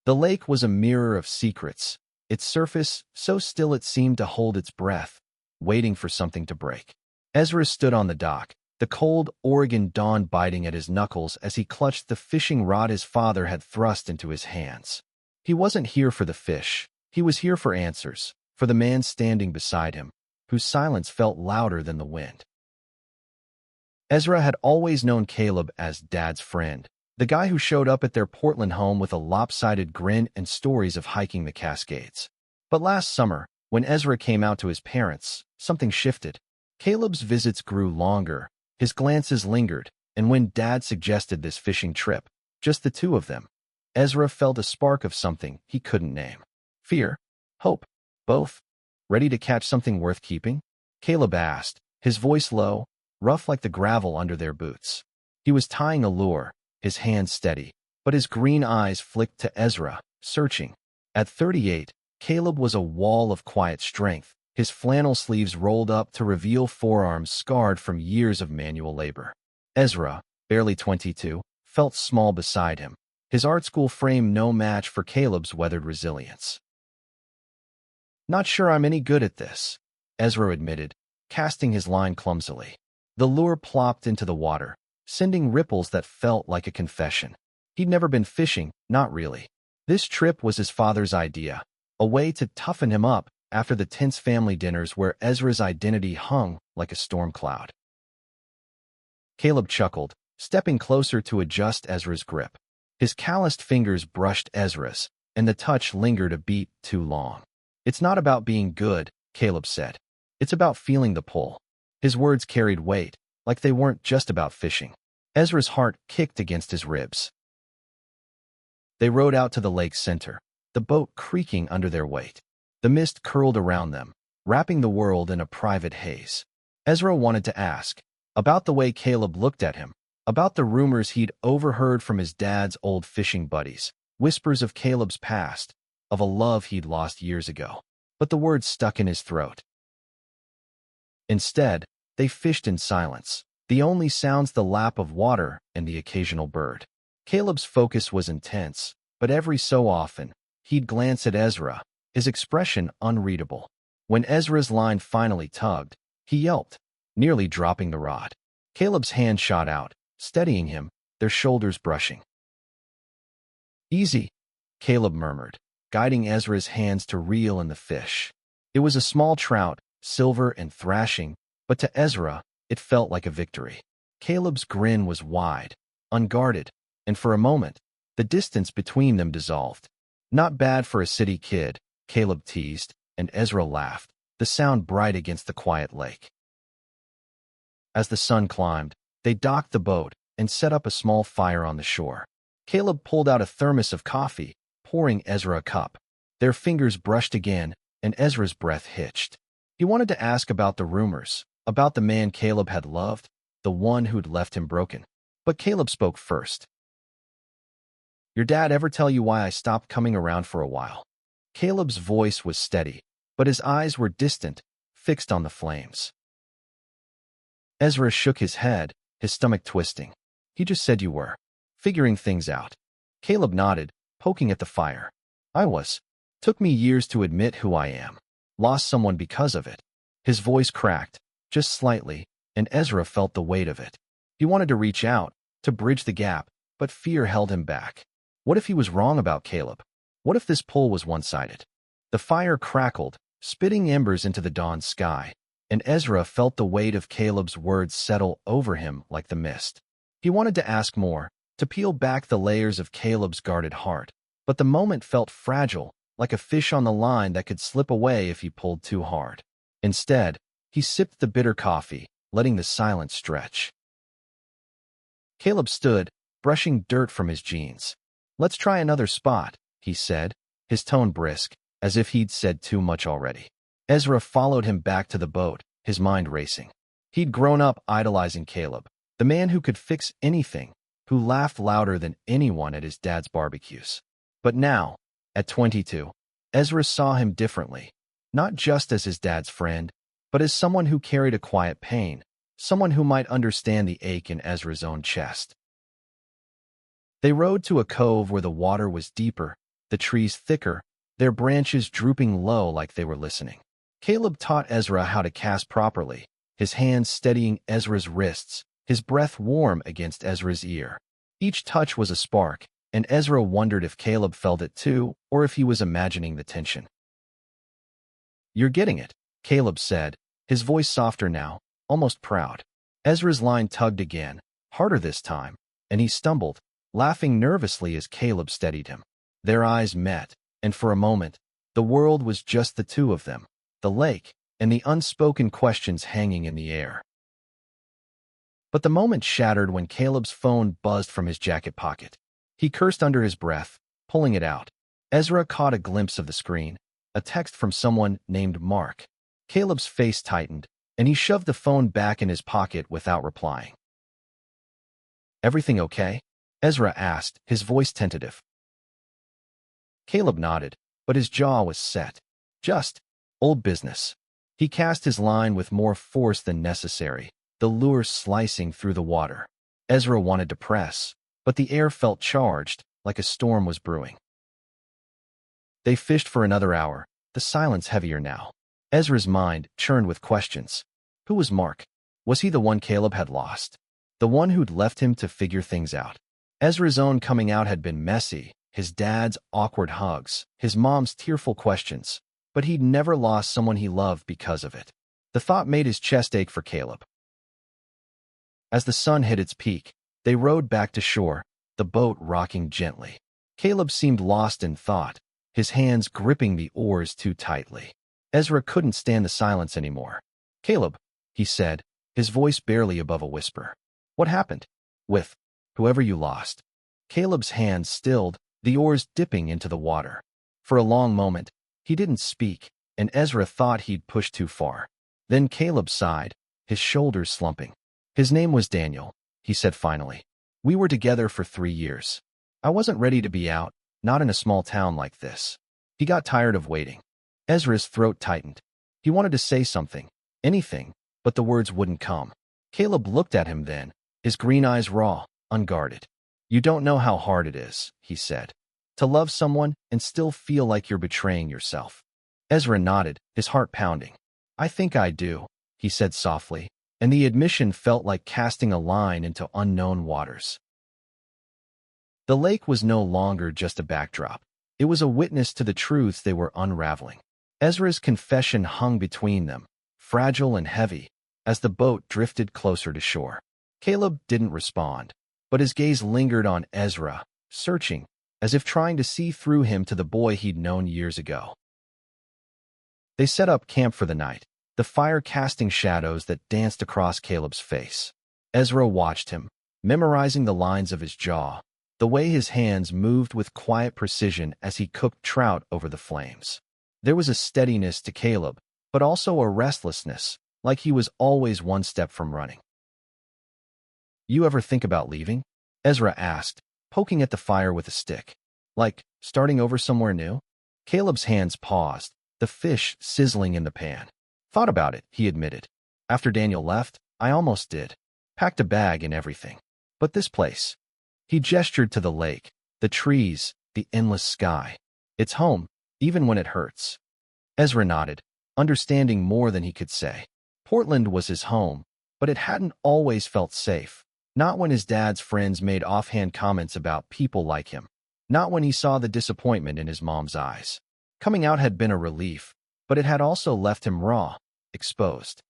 The lake was a mirror of secrets, its surface so still it seemed to hold its breath, waiting for something to break. Ezra stood on the dock, the cold Oregon dawn biting at his knuckles as he clutched the fishing rod his father had thrust into his hands. He wasn't here for the fish. He was here for answers, for the man standing beside him, whose silence felt louder than the wind. Ezra had always known Caleb as Dad's friend, the guy who showed up at their Portland home with a lopsided grin and stories of hiking the Cascades. But last summer, when Ezra came out to his parents, something shifted. Caleb's visits grew longer, his glances lingered, and when Dad suggested this fishing trip, just the two of them, Ezra felt a spark of something he couldn't name. Fear? Hope? Both? Ready to catch something worth keeping? Caleb asked, his voice low, rough like the gravel under their boots. He was tying a lure, his hands steady, but his green eyes flicked to Ezra, searching. At 38, Caleb was a wall of quiet strength, his flannel sleeves rolled up to reveal forearms scarred from years of manual labor. Ezra, barely 22, felt small beside him, his art school frame no match for Caleb's weathered resilience. "Not sure I'm any good at this," Ezra admitted, casting his line clumsily. The lure plopped into the water, sending ripples that felt like a confession. He'd never been fishing, not really. This trip was his father's idea, a way to toughen him up after the tense family dinners where Ezra's identity hung like a storm cloud. Caleb chuckled, stepping closer to adjust Ezra's grip. His calloused fingers brushed Ezra's, and the touch lingered a beat too long. "It's not about being good," Caleb said. "It's about feeling the pull." His words carried weight, like they weren't just about fishing. Ezra's heart kicked against his ribs. They rowed out to the lake's center, the boat creaking under their weight. The mist curled around them, wrapping the world in a private haze. Ezra wanted to ask about the way Caleb looked at him, about the rumors he'd overheard from his dad's old fishing buddies, whispers of Caleb's past, of a love he'd lost years ago. But the words stuck in his throat. Instead, they fished in silence, the only sounds the lap of water and the occasional bird. Caleb's focus was intense, but every so often, he'd glance at Ezra, his expression unreadable. When Ezra's line finally tugged, he yelped, nearly dropping the rod. Caleb's hand shot out, steadying him, their shoulders brushing. "Easy," Caleb murmured, guiding Ezra's hands to reel in the fish. It was a small trout, silver and thrashing, but to Ezra, it felt like a victory. Caleb's grin was wide, unguarded, and for a moment, the distance between them dissolved. "Not bad for a city kid," Caleb teased, and Ezra laughed, the sound bright against the quiet lake. As the sun climbed, they docked the boat and set up a small fire on the shore. Caleb pulled out a thermos of coffee, pouring Ezra a cup. Their fingers brushed again, and Ezra's breath hitched. He wanted to ask about the rumors, about the man Caleb had loved, the one who'd left him broken. But Caleb spoke first. "Your dad ever tell you why I stopped coming around for a while?" Caleb's voice was steady, but his eyes were distant, fixed on the flames. Ezra shook his head, his stomach twisting. "He just said you were figuring things out." Caleb nodded, poking at the fire. "I was. Took me years to admit who I am. Lost someone because of it." His voice cracked, just slightly, and Ezra felt the weight of it. He wanted to reach out, to bridge the gap, but fear held him back. What if he was wrong about Caleb? What if this pull was one-sided? The fire crackled, spitting embers into the dawn sky, and Ezra felt the weight of Caleb's words settle over him like the mist. He wanted to ask more, to peel back the layers of Caleb's guarded heart, but the moment felt fragile, like a fish on the line that could slip away if he pulled too hard. Instead, he sipped the bitter coffee, letting the silence stretch. Caleb stood, brushing dirt from his jeans. "Let's try another spot," he said, his tone brisk, as if he'd said too much already. Ezra followed him back to the boat, his mind racing. He'd grown up idolizing Caleb, the man who could fix anything, who laughed louder than anyone at his dad's barbecues. But now, at 22, Ezra saw him differently, not just as his dad's friend, but as someone who carried a quiet pain, someone who might understand the ache in Ezra's own chest. They rowed to a cove where the water was deeper, the trees thicker, their branches drooping low like they were listening. Caleb taught Ezra how to cast properly, his hands steadying Ezra's wrists, his breath warm against Ezra's ear. Each touch was a spark, and Ezra wondered if Caleb felt it too, or if he was imagining the tension. "You're getting it," Caleb said, his voice softer now, almost proud. Ezra's line tugged again, harder this time, and he stumbled, laughing nervously as Caleb steadied him. Their eyes met, and for a moment, the world was just the two of them, the lake, and the unspoken questions hanging in the air. But the moment shattered when Caleb's phone buzzed from his jacket pocket. He cursed under his breath, pulling it out. Ezra caught a glimpse of the screen, a text from someone named Mark. Caleb's face tightened, and he shoved the phone back in his pocket without replying. "Everything okay?" Ezra asked, his voice tentative. Caleb nodded, but his jaw was set. "Just old business." He cast his line with more force than necessary, the lure slicing through the water. Ezra wanted to press, but the air felt charged, like a storm was brewing. They fished for another hour, the silence heavier now. Ezra's mind churned with questions. Who was Mark? Was he the one Caleb had lost? The one who'd left him to figure things out? Ezra's own coming out had been messy, his dad's awkward hugs, his mom's tearful questions, but he'd never lost someone he loved because of it. The thought made his chest ache for Caleb. As the sun hit its peak, they rowed back to shore, the boat rocking gently. Caleb seemed lost in thought, his hands gripping the oars too tightly. Ezra couldn't stand the silence anymore. "Caleb," he said, his voice barely above a whisper. "What happened with whoever you lost?" Caleb's hands stilled, the oars dipping into the water. For a long moment, he didn't speak, and Ezra thought he'd pushed too far. Then Caleb sighed, his shoulders slumping. "His name was Daniel," he said finally. "We were together for 3 years. I wasn't ready to be out, not in a small town like this." He got tired of waiting. Ezra's throat tightened. He wanted to say something, anything, but the words wouldn't come. Caleb looked at him then, his green eyes raw, unguarded. "You don't know how hard it is," he said, "to love someone and still feel like you're betraying yourself." Ezra nodded, his heart pounding. "I think I do," he said softly, and the admission felt like casting a line into unknown waters. The lake was no longer just a backdrop. It was a witness to the truths they were unraveling. Ezra's confession hung between them, fragile and heavy, as the boat drifted closer to shore. Caleb didn't respond, but his gaze lingered on Ezra, searching, as if trying to see through him to the boy he'd known years ago. They set up camp for the night, the fire casting shadows that danced across Caleb's face. Ezra watched him, memorizing the lines of his jaw, the way his hands moved with quiet precision as he cooked trout over the flames. There was a steadiness to Caleb, but also a restlessness, like he was always one step from running. "You ever think about leaving?" Ezra asked, poking at the fire with a stick. "Like, starting over somewhere new?" Caleb's hands paused, the fish sizzling in the pan. "Thought about it," he admitted. "After Daniel left, I almost did. Packed a bag and everything. But this place..." He gestured to the lake, the trees, the endless sky. "It's home, even when it hurts." Ezra nodded, understanding more than he could say. Portland was his home, but it hadn't always felt safe. Not when his dad's friends made offhand comments about people like him. Not when he saw the disappointment in his mom's eyes. Coming out had been a relief, but it had also left him raw, exposed.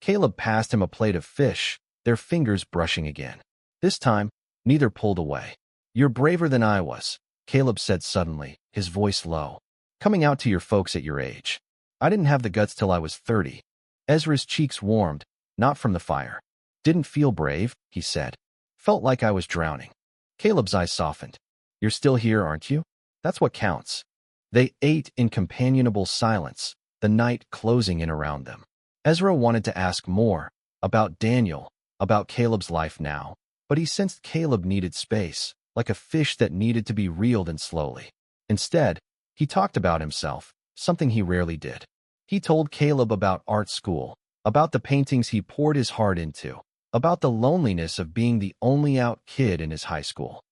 Caleb passed him a plate of fish, their fingers brushing again. This time, neither pulled away. "You're braver than I was," Caleb said suddenly, his voice low. "Coming out to your folks at your age. I didn't have the guts till I was 30. Ezra's cheeks warmed, not from the fire. "Didn't feel brave," he said. "Felt like I was drowning." Caleb's eyes softened. "You're still here, aren't you? That's what counts." They ate in companionable silence, the night closing in around them. Ezra wanted to ask more, about Daniel, about Caleb's life now, but he sensed Caleb needed space, like a fish that needed to be reeled in slowly. Instead, he talked about himself, something he rarely did. He told Caleb about art school, about the paintings he poured his heart into, about the loneliness of being the only out kid in his high school.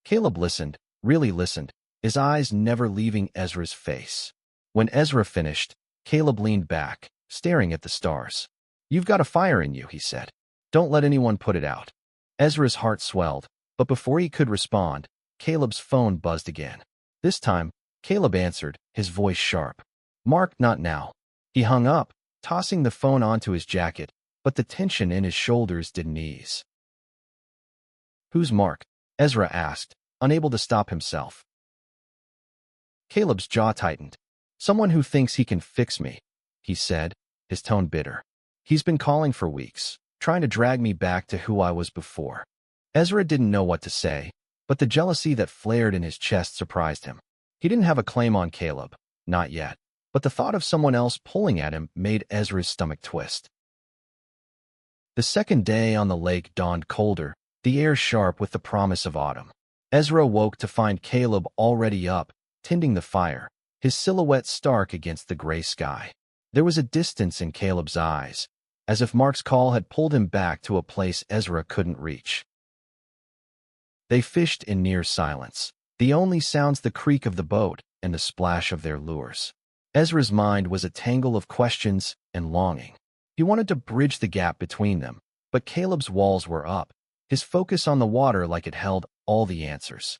Caleb listened, really listened, his eyes never leaving Ezra's face. When Ezra finished, Caleb leaned back, staring at the stars. "You've got a fire in you," he said. "Don't let anyone put it out." Ezra's heart swelled, but before he could respond, Caleb's phone buzzed again. This time, Caleb answered, his voice sharp. "Mark, not now." He hung up, tossing the phone onto his jacket, but the tension in his shoulders didn't ease. "Who's Mark?" Ezra asked, unable to stop himself. Caleb's jaw tightened. "Someone who thinks he can fix me," he said, his tone bitter. "He's been calling for weeks, trying to drag me back to who I was before." Ezra didn't know what to say, but the jealousy that flared in his chest surprised him. He didn't have a claim on Caleb, not yet, but the thought of someone else pulling at him made Ezra's stomach twist. The second day on the lake dawned colder, the air sharp with the promise of autumn. Ezra woke to find Caleb already up, tending the fire, his silhouette stark against the gray sky. There was a distance in Caleb's eyes, as if Mark's call had pulled him back to a place Ezra couldn't reach. They fished in near silence, the only sounds the creak of the boat and the splash of their lures. Ezra's mind was a tangle of questions and longing. He wanted to bridge the gap between them, but Caleb's walls were up, his focus on the water like it held all the answers.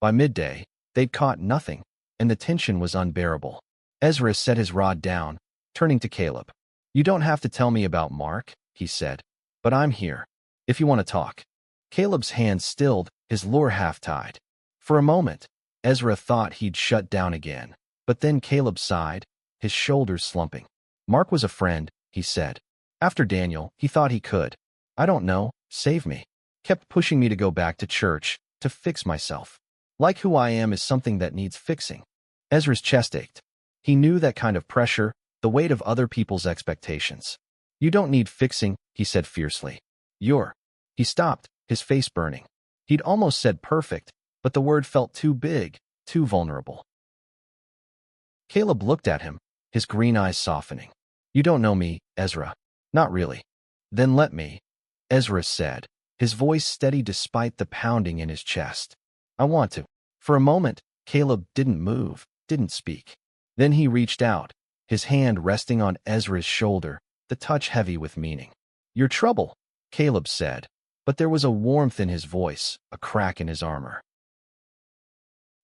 By midday, they'd caught nothing, and the tension was unbearable. Ezra set his rod down, turning to Caleb. "You don't have to tell me about Mark," he said, "but I'm here, if you want to talk." Caleb's hands stilled, his lure half-tied. For a moment, Ezra thought he'd shut down again, but then Caleb sighed, his shoulders slumping. "Mark was a friend," he said. "After Daniel, he thought he could. I don't know, save me. Kept pushing me to go back to church, to fix myself. Like who I am is something that needs fixing." Ezra's chest ached. He knew that kind of pressure, the weight of other people's expectations. "You don't need fixing," he said fiercely. "You're—" He stopped, his face burning. He'd almost said perfect, but the word felt too big, too vulnerable. Caleb looked at him, his green eyes softening. "You don't know me, Ezra. Not really." "Then let me," Ezra said, his voice steady despite the pounding in his chest. "I want to." For a moment, Caleb didn't move, didn't speak. Then he reached out, his hand resting on Ezra's shoulder, the touch heavy with meaning. "Your trouble," Caleb said, but there was a warmth in his voice, a crack in his armor.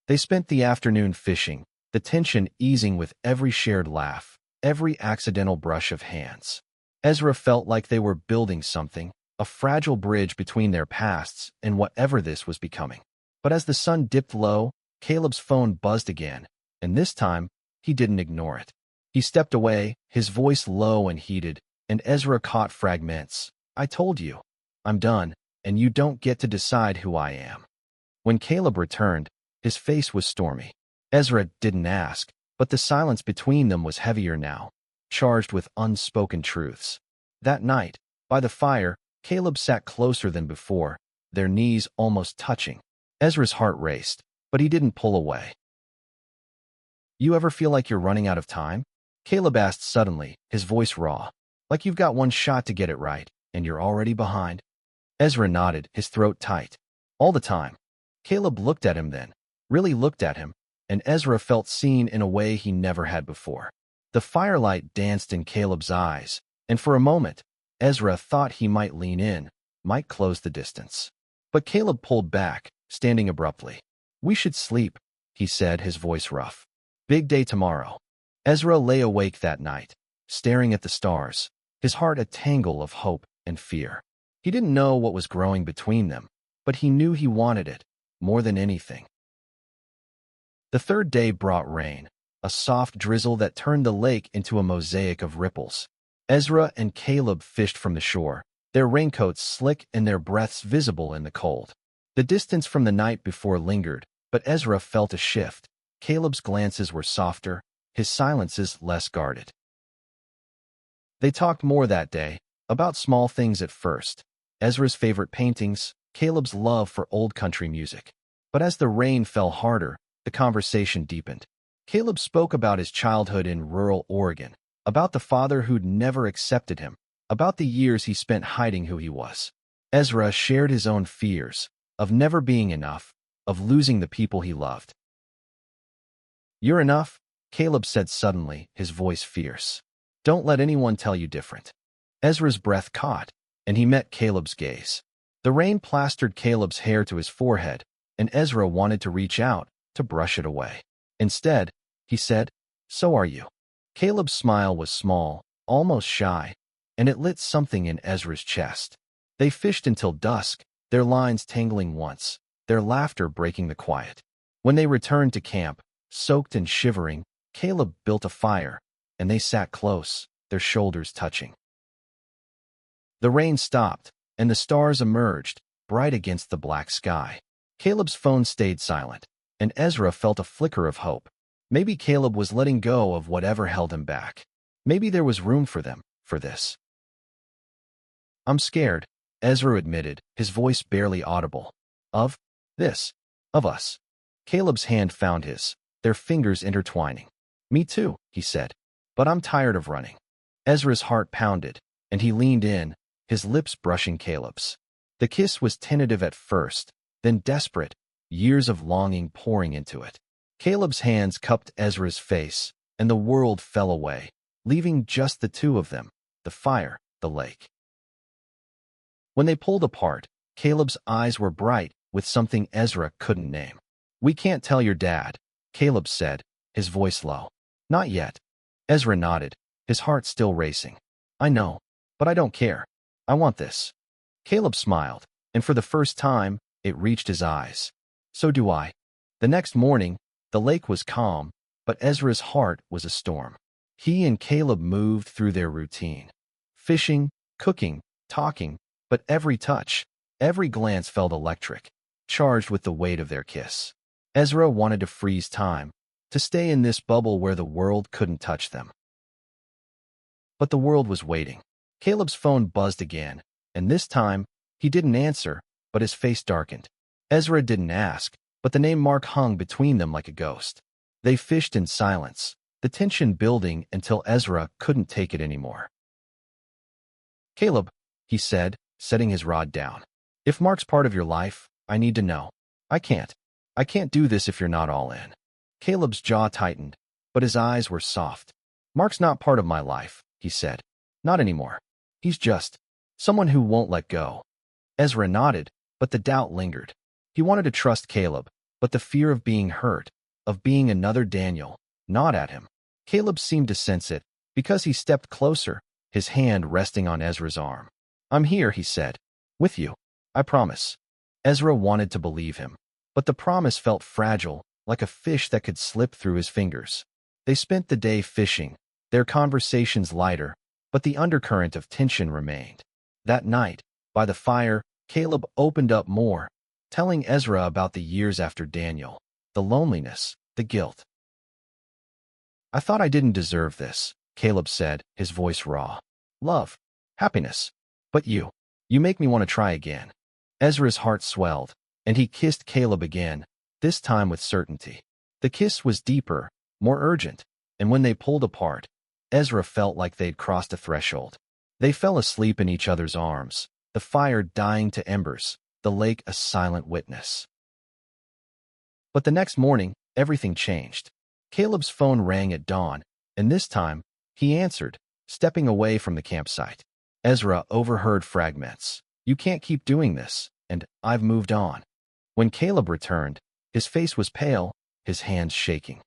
They spent the afternoon fishing, the tension easing with every shared laugh, every accidental brush of hands. Ezra felt like they were building something, a fragile bridge between their pasts and whatever this was becoming. But as the sun dipped low, Caleb's phone buzzed again, and this time, he didn't ignore it. He stepped away, his voice low and heated, and Ezra caught fragments. "I told you. I'm done, and you don't get to decide who I am." When Caleb returned, his face was stormy. Ezra didn't ask, but the silence between them was heavier now, charged with unspoken truths. That night, by the fire, Caleb sat closer than before, their knees almost touching. Ezra's heart raced, but he didn't pull away. "You ever feel like you're running out of time?" Caleb asked suddenly, his voice raw. "Like you've got one shot to get it right, and you're already behind?" Ezra nodded, his throat tight. "All the time." Caleb looked at him then, really looked at him, and Ezra felt seen in a way he never had before. The firelight danced in Caleb's eyes, and for a moment, Ezra thought he might lean in, might close the distance. But Caleb pulled back, standing abruptly. "We should sleep," he said, his voice rough. "Big day tomorrow." Ezra lay awake that night, staring at the stars, his heart a tangle of hope and fear. He didn't know what was growing between them, but he knew he wanted it, more than anything. The third day brought rain, a soft drizzle that turned the lake into a mosaic of ripples. Ezra and Caleb fished from the shore, their raincoats slick and their breaths visible in the cold. The distance from the night before lingered, but Ezra felt a shift. Caleb's glances were softer, his silences less guarded. They talked more that day, about small things at first. Ezra's favorite paintings, Caleb's love for old country music. But as the rain fell harder, the conversation deepened. Caleb spoke about his childhood in rural Oregon, about the father who'd never accepted him, about the years he spent hiding who he was. Ezra shared his own fears, of never being enough, of losing the people he loved. "You're enough," Caleb said suddenly, his voice fierce. "Don't let anyone tell you different." Ezra's breath caught, and he met Caleb's gaze. The rain plastered Caleb's hair to his forehead, and Ezra wanted to reach out to brush it away. Instead, he said, "So are you." Caleb's smile was small, almost shy, and it lit something in Ezra's chest. They fished until dusk, their lines tangling once, their laughter breaking the quiet. When they returned to camp, soaked and shivering, Caleb built a fire, and they sat close, their shoulders touching. The rain stopped, and the stars emerged, bright against the black sky. Caleb's phone stayed silent, and Ezra felt a flicker of hope. Maybe Caleb was letting go of whatever held him back. Maybe there was room for them, for this. "I'm scared," Ezra admitted, his voice barely audible. "Of this. Of us." Caleb's hand found his, their fingers intertwining. "Me too," he said. "But I'm tired of running." Ezra's heart pounded, and he leaned in, his lips brushing Caleb's. The kiss was tentative at first, then desperate, years of longing pouring into it. Caleb's hands cupped Ezra's face, and the world fell away, leaving just the two of them, the fire, the lake. When they pulled apart, Caleb's eyes were bright with something Ezra couldn't name. "We can't tell your dad," Caleb said, his voice low. "Not yet." Ezra nodded, his heart still racing. "I know, but I don't care. I want this." Caleb smiled, and for the first time, it reached his eyes. "So do I." The next morning, the lake was calm, but Ezra's heart was a storm. He and Caleb moved through their routine. Fishing, cooking, talking, but every touch, every glance felt electric, charged with the weight of their kiss. Ezra wanted to freeze time, to stay in this bubble where the world couldn't touch them. But the world was waiting. Caleb's phone buzzed again, and this time, he didn't answer, but his face darkened. Ezra didn't ask, but the name Mark hung between them like a ghost. They fished in silence, the tension building until Ezra couldn't take it anymore. "Caleb," he said, setting his rod down. "If Mark's part of your life, I need to know. I can't do this if you're not all in." Caleb's jaw tightened, but his eyes were soft. "Mark's not part of my life," he said. "Not anymore. He's just someone who won't let go." Ezra nodded, but the doubt lingered. He wanted to trust Caleb, but the fear of being hurt, of being another Daniel, gnawed at him. Caleb seemed to sense it, because he stepped closer, his hand resting on Ezra's arm. "I'm here," he said. "With you. I promise." Ezra wanted to believe him, but the promise felt fragile, like a fish that could slip through his fingers. They spent the day fishing, their conversations lighter, but the undercurrent of tension remained. That night, by the fire, Caleb opened up more, telling Ezra about the years after Daniel, the loneliness, the guilt. "I thought I didn't deserve this," Caleb said, his voice raw. "Love, happiness. But you make me want to try again." Ezra's heart swelled, and he kissed Caleb again, this time with certainty. The kiss was deeper, more urgent, and when they pulled apart, Ezra felt like they'd crossed a threshold. They fell asleep in each other's arms, the fire dying to embers, the lake a silent witness. But the next morning, everything changed. Caleb's phone rang at dawn, and this time, he answered, stepping away from the campsite. Ezra overheard fragments. "You can't keep doing this," and "I've moved on." When Caleb returned, his face was pale, his hands shaking.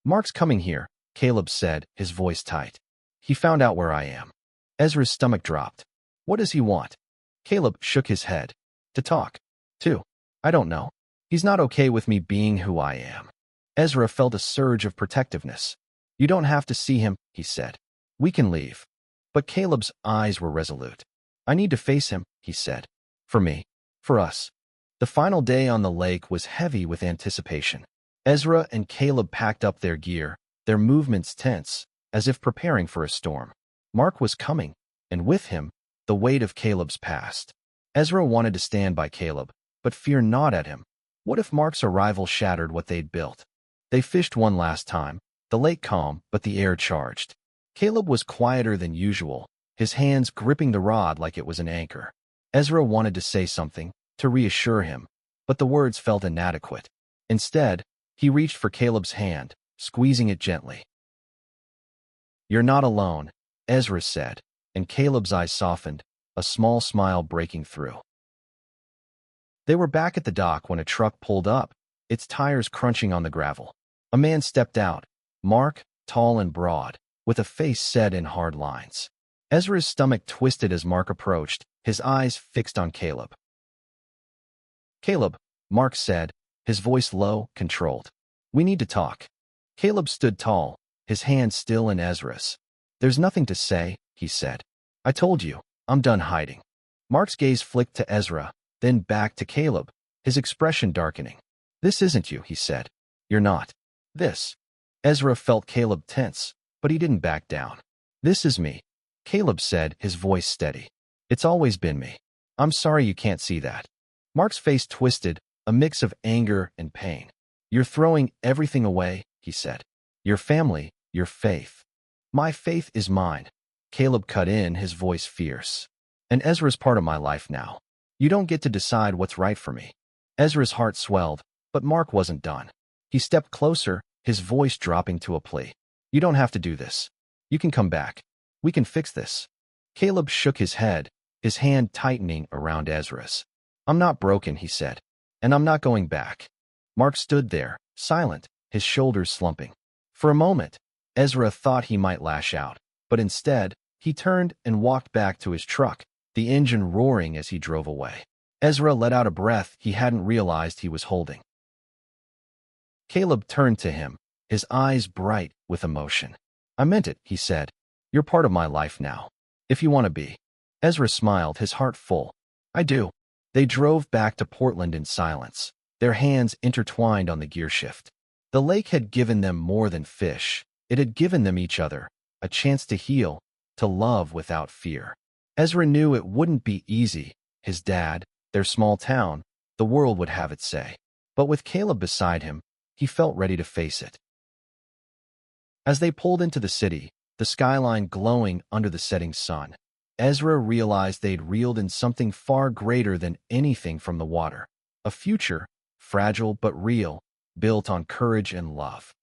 "Mark's coming here," Caleb said, his voice tight. "He found out where I am." Ezra's stomach dropped. "What does he want?" Caleb shook his head. "To talk. To. I don't know. He's not okay with me being who I am." Ezra felt a surge of protectiveness. "You don't have to see him," he said. "We can leave." But Caleb's eyes were resolute. "I need to face him," he said. "For me. For us." The final day on the lake was heavy with anticipation. Ezra and Caleb packed up their gear, their movements tense, as if preparing for a storm. Mark was coming, and with him, the weight of Caleb's past. Ezra wanted to stand by Caleb, but fear gnawed at him. What if Mark's arrival shattered what they'd built? They fished one last time, the lake calm, but the air charged. Caleb was quieter than usual, his hands gripping the rod like it was an anchor. Ezra wanted to say something, to reassure him, but the words felt inadequate. Instead, he reached for Caleb's hand, squeezing it gently. "You're not alone," Ezra said, and Caleb's eyes softened, a small smile breaking through. They were back at the dock when a truck pulled up, its tires crunching on the gravel. A man stepped out, Mark, tall and broad, with a face set in hard lines. Ezra's stomach twisted as Mark approached, his eyes fixed on Caleb. "Caleb," Mark said, his voice low, controlled. "We need to talk." Caleb stood tall, his hand still in Ezra's. "There's nothing to say," he said. "I told you, I'm done hiding." Mark's gaze flicked to Ezra, then back to Caleb, his expression darkening. "This isn't you," he said. "You're not. This." Ezra felt Caleb tense, but he didn't back down. "This is me," Caleb said, his voice steady. "It's always been me. I'm sorry you can't see that." Mark's face twisted, a mix of anger and pain. "You're throwing everything away," he said. "Your family, your faith." "My faith is mine," Caleb cut in, his voice fierce. "And Ezra's part of my life now. You don't get to decide what's right for me." Ezra's heart swelled, but Mark wasn't done. He stepped closer, his voice dropping to a plea. "You don't have to do this. You can come back. We can fix this." Caleb shook his head, his hand tightening around Ezra's. "I'm not broken," he said, "and I'm not going back." Mark stood there, silent, his shoulders slumping. For a moment, Ezra thought he might lash out, but instead, he turned and walked back to his truck, the engine roaring as he drove away. Ezra let out a breath he hadn't realized he was holding. Caleb turned to him, his eyes bright with emotion. "I meant it," he said. "You're part of my life now. If you want to be." Ezra smiled, his heart full. "I do." They drove back to Portland in silence, their hands intertwined on the gearshift. The lake had given them more than fish. It had given them each other, a chance to heal, to love without fear. Ezra knew it wouldn't be easy. His dad, their small town, the world would have its say. But with Caleb beside him, he felt ready to face it. As they pulled into the city, the skyline glowing under the setting sun, Ezra realized they'd reeled in something far greater than anything from the water. A future, fragile but real, built on courage and love.